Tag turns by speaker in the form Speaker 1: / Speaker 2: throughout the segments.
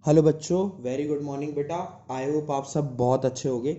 Speaker 1: Hello बच्चों, very good morning बेटा। I hope आप सब बहुत अच्छे होंगे।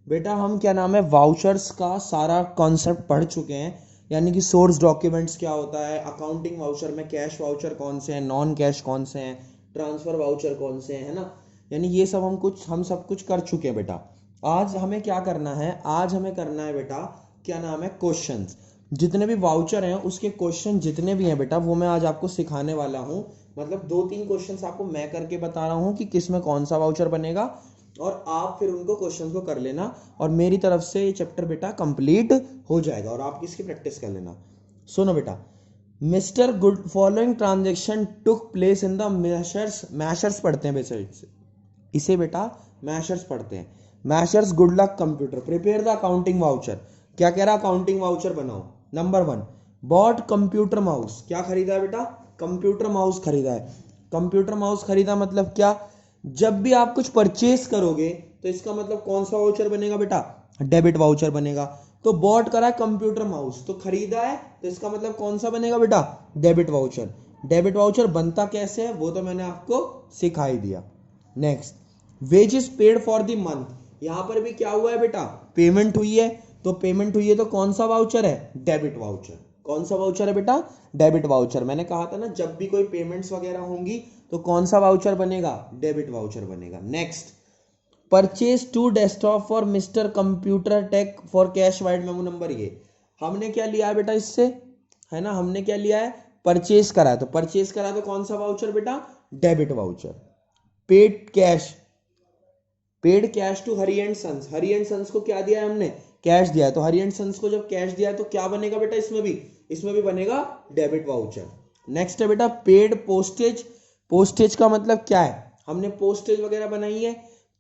Speaker 1: बेटा हम क्या नाम है वाउचर्स का सारा कॉन्सेप्ट पढ़ चुके हैं, यानी कि सोर्स डॉक्यूमेंट्स क्या होता है, अकाउंटिंग वाउचर में कैश वाउचर कौन से हैं, नॉन कैश कौन से हैं, ट्रांसफर वाउचर कौन से हैं, है ना। यानी ये सब हम सब कुछ कर चुके हैं बेटा। आज हमें क्या करना है, आज हमें करना है बेटा क्या नाम है क्वेश्चंस। जितने भी वाउचर हैं उसके क्वेश्चन जितने भी हैं बेटा वो मैं आज आपको सिखाने वाला हूँ। मतलब 2-3 क्वेश्चंस आपको मैं करके बता रहा हूँ कि किस में कौन सा वाउचर बनेगा, और आप फिर उनको क्वेश्चंस को कर लेना और मेरी तरफ से ये चैप्टर बेटा कंप्लीट हो जाएगा और आप इसकी प्रैक्टिस कर लेना। सुनो बेटा, mister good following transaction took place in the Messrs, Messrs पढ़ते हैं बेटा इसे बेटा मैशर्स पढ़ते हैं। Messrs good luck computer prepare the accounting voucher. क्या कह रहा, अकाउंटिंग वाउचर बनाओ। Number 1, bought computer mouse. क्या खरीदा है बेटा, कंप्यूटर माउस खरीदा है। कंप्यूटर माउस खरीदा मतलब क्या, जब भी आप कुछ परचेस करोगे तो इसका मतलब कौन सा वाउचर बनेगा बेटा, डेबिट वाउचर बनेगा। तो बॉट करा है कंप्यूटर माउस, तो खरीदा है तो इसका मतलब कौन सा बनेगा बेटा, डेबिट वाउचर। डेबिट वाउचर बनता कैसे है वो तो मैंने आपको सिखा ही दिया। Next, wages paid for the month. यहां पर भी क्या हुआ है बेटा, पेमेंट हुई है। तो पेमेंट हुई है तो कौन सा वाउचर है, डेबिट वाउचर। कौन सा वाउचर है बेटा, डेबिट वाउचर। मैंने कहा था ना जब भी कोई पेमेंट्स वगैरह होंगी तो कौन सा वाउचर बनेगा, डेबिट वाउचर बनेगा। Next, purchase 2 desktop for mister computer tech for cash vide memo number. ये हमने क्या लिया है बेटा इससे, है ना, हमने क्या लिया है, परचेज करा है। तो परचेज करा है तो कौन सा वाउचर बेटा, debit voucher. Paid cash, paid cash to Hari and sons. Hari and sons को क्या दिया है हमने, कैश दिया है। तो हरी एंड सन्स को जब कैश दिया है तो क्या बनेगा बेटा, इसमें भी बनेगा डेबिट वाउचर। नेक्स्ट है बेटा पेड पोस्टेज। पोस्टेज का मतलब क्या है, हमने पोस्टेज वगैरह बनाई है।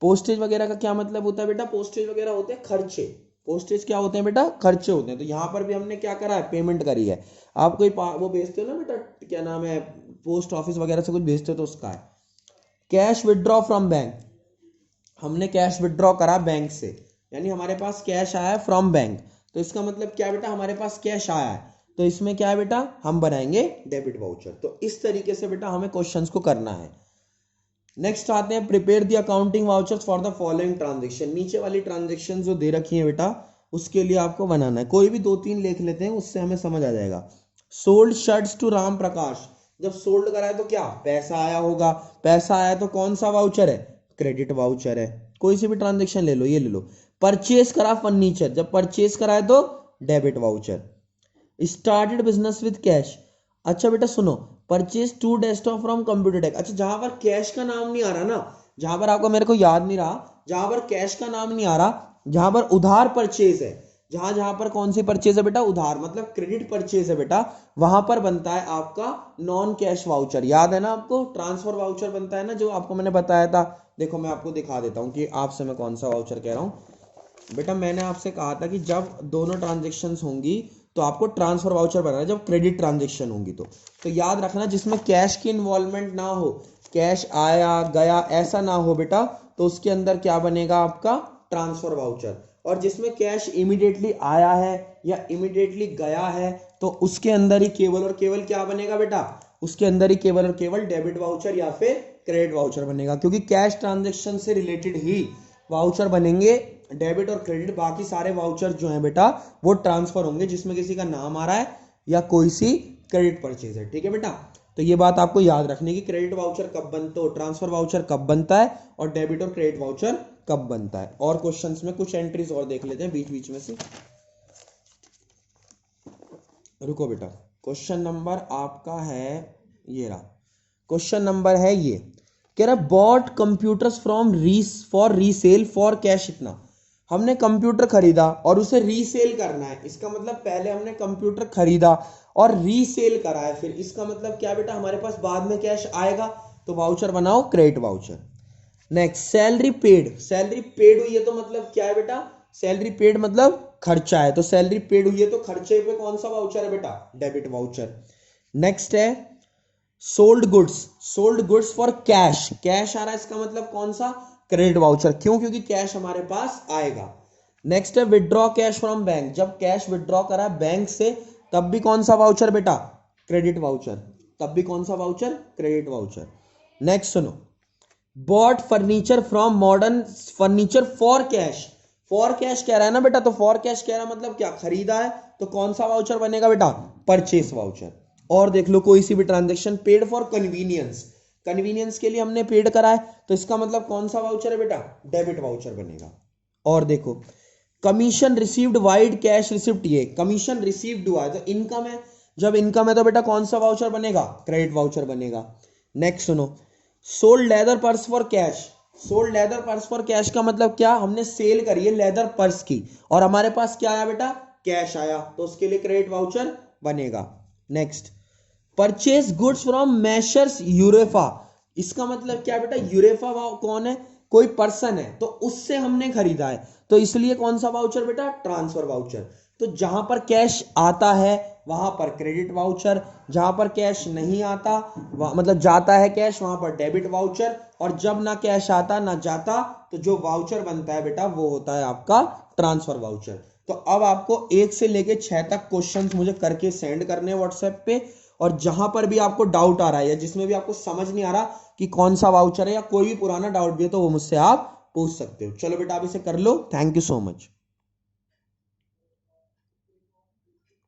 Speaker 1: पोस्टेज वगैरह का क्या मतलब होता है बेटा, पोस्टेज वगैरह होते हैं खर्चे। पोस्टेज क्या होते हैं बेटा, खर्चे होते हैं। तो यहां पर भी हमने क्या करा है, पेमेंट करी है। आप कोई वो भेजते हो ना बेटा, क्या नाम है, पोस्ट ऑफिस वगैरह से कुछ भेजते हो तो उसका है। कैश विदड्रॉ फ्रॉम बैंक, हमने कैश विदड्रॉ करा बैंक से, यानी हमारे पास कैश आया फ्रॉम बैंक। तो इसका मतलब क्या बेटा, हमारे पास कैश आया है तो इसमें क्या है बेटा, हम बनाएंगे डेबिट वाउचर। तो इस तरीके से बेटा हमें क्वेश्चंस को करना है। नेक्स्ट आते हैं, prepare the accounting vouchers for the following transaction. नीचे वाली ट्रांजेक्शन जो दे रखी है बेटा उसके लिए आपको बनाना है। कोई भी 2-3 लिख लेते हैं, उससे हमें समझ आ जाएगा। Sold shirts to Ram Prakash. जब सोल्ड करा है तो क्या पैसा आया होगा, पैसा आया तो कौन सा वाउचर है, क्रेडिट वाउचर है। कोई सी भी ट्रांजेक्शन ले लो, ये ले लो। परचेस करा फर्नीचर, जब परचेस करा है तो debit voucher. Started business with cash. अच्छा बेटा सुनो, purchase 2 desktop from computer tech. अच्छा जहां पर कैश का नाम नहीं आ रहा ना, जहां पर आपको मेरे को याद नहीं रहा, जहां पर कैश का नाम नहीं आ रहा, जहां पर उधार परचेज है, जहां जहां पर कौन सी परचेज है बेटा, उधार मतलब क्रेडिट परचेज है बेटा, वहां पर बनता है आपका नॉन कैश वाउचर। याद है ना आपको, ट्रांसफर वाउचर बनता है ना जो आपको मैंने बताया था। देखो मैं आपको दिखा देता हूं कि आपसे मैं कौन सा वाउचर कह रहा हूं। बेटा मैंने आपसे कहा था कि जब दोनों ट्रांजेक्शन्स होंगी तो आपको ट्रांसफर वाउचर बनाना है, जब क्रेडिट ट्रांजेक्शन होंगी तो याद रखना जिसमें कैश की इन्वॉल्वमेंट ना हो, कैश आया गया ऐसा ना हो बेटा, तो उसके अंदर क्या बनेगा आपका, ट्रांसफर वाउचर। और जिसमें कैश इमीडिएटली आया है या इमीडिएटली गया है तो उसके अंदर ही केवल और केवल क्या बनेगा बेटा, उसके अंदर ही केवल और केवल डेबिट वाउचर या फिर क्रेडिट वाउचर बनेगा, क्योंकि कैश ट्रांजेक्शन से रिलेटेड ही वाउचर बनेंगे, डेबिट और क्रेडिट। बाकी सारे वाउचर जो हैं बेटा वो ट्रांसफर होंगे जिसमें किसी का नाम आ रहा है या कोई सी क्रेडिट परचेज है। ठीक है बेटा, तो ये बात आपको याद रखने की, क्रेडिट वाउचर कब बनता है, ट्रांसफर वाउचर कब बनता है, और डेबिट और क्रेडिट वाउचर कब बनता है। और क्वेश्चंस में कुछ एंट्रीज और देख लेते हैं बीच बीच में से। रुको बेटा, क्वेश्चन नंबर आपका है, ये रहा क्वेश्चन नंबर है ये, कह रहा बॉट कंप्यूटर्स फ्रॉम रीस फॉर रीसेल फॉर कैश। इतना हमने कंप्यूटर खरीदा और उसे रीसेल करना है, इसका मतलब पहले हमने कंप्यूटर खरीदा और रीसेल करा है, फिर इसका मतलब क्या बेटा, हमारे पास बाद में कैश आएगा तो वाउचर बनाओ credit voucher. Next, salary paid. Salary paid हुई है तो मतलब क्या है बेटा, सैलरी पेड मतलब खर्चा है, तो सैलरी पेड हुई है तो खर्चे पे कौन सा वाउचर है बेटा, डेबिट वाउचर। नेक्स्ट है sold goods. Sold goods for cash, cash आ रहा है इसका मतलब कौन सा, क्रेडिट वाउचर। क्यों, क्योंकि कैश हमारे पास आएगा। नेक्स्ट है विदड्रॉ कैश फ्रॉम बैंक, जब कैश विदड्रॉ करा बैंक से तब भी कौन सा वाउचर बेटा, क्रेडिट वाउचर। तब भी कौन सा वाउचर, क्रेडिट वाउचर। नेक्स्ट सुनो, bought furniture from modern furniture for cash. For cash कह रहा है ना बेटा, तो फॉर कैश कह रहा मतलब क्या, खरीदा है, तो कौन सा वाउचर बनेगा बेटा, परचेस वाउचर। और देख लो कोई सी भी transaction paid for convenience, convenience के लिए हमने पेड करा है, तो इसका मतलब कौन सा वाउचर है बेटा, डेबिट वाउचर बनेगा। और देखो commission received wide cash receipt, ये कमीशन रिसीव्ड हुआ है तो इनकम है, जब इनकम है तो बेटा कौन सा वाउचर बनेगा, क्रेडिट वाउचर बनेगा। नेक्स्ट सुनो, sold leather purse for cash. Sold leather purse for cash का मतलब क्या, हमने सेल करी है लेदर पर्स की और हमारे पास क्या आया बेटा, कैश आया, तो उसके लिए क्रेडिट वाउचर बनेगा। Next, purchase goods from Messrs यूरेफा। इसका मतलब क्या बेटा, यूरेफा कौन है, कोई पर्सन है, तो उससे हमने खरीदा है, तो इसलिए कौन सा वाउचर बेटा, ट्रांसफर वाउचर। तो जहां पर कैश आता है वहां पर क्रेडिट वाउचर, जहां पर कैश नहीं आता मतलब जाता है कैश, वहां पर डेबिट वाउचर, और जब ना कैश आता ना जाता तो जो वाउचर बनता है बेटा वो होता है आपका ट्रांसफर वाउचर। तो अब आपको 1 से लेके 6 तक क्वेश्चंस मुझे करके सेंड करने व्हाट्सएप पे, और जहां पर भी आपको डाउट आ रहा है या जिसमें भी आपको समझ नहीं आ रहा कि कौन सा वाउचर है या कोई भी पुराना डाउट भी है तो वो मुझसे आप पूछ सकते हो। चलो बेटा आप इसे कर लो। Thank you so much.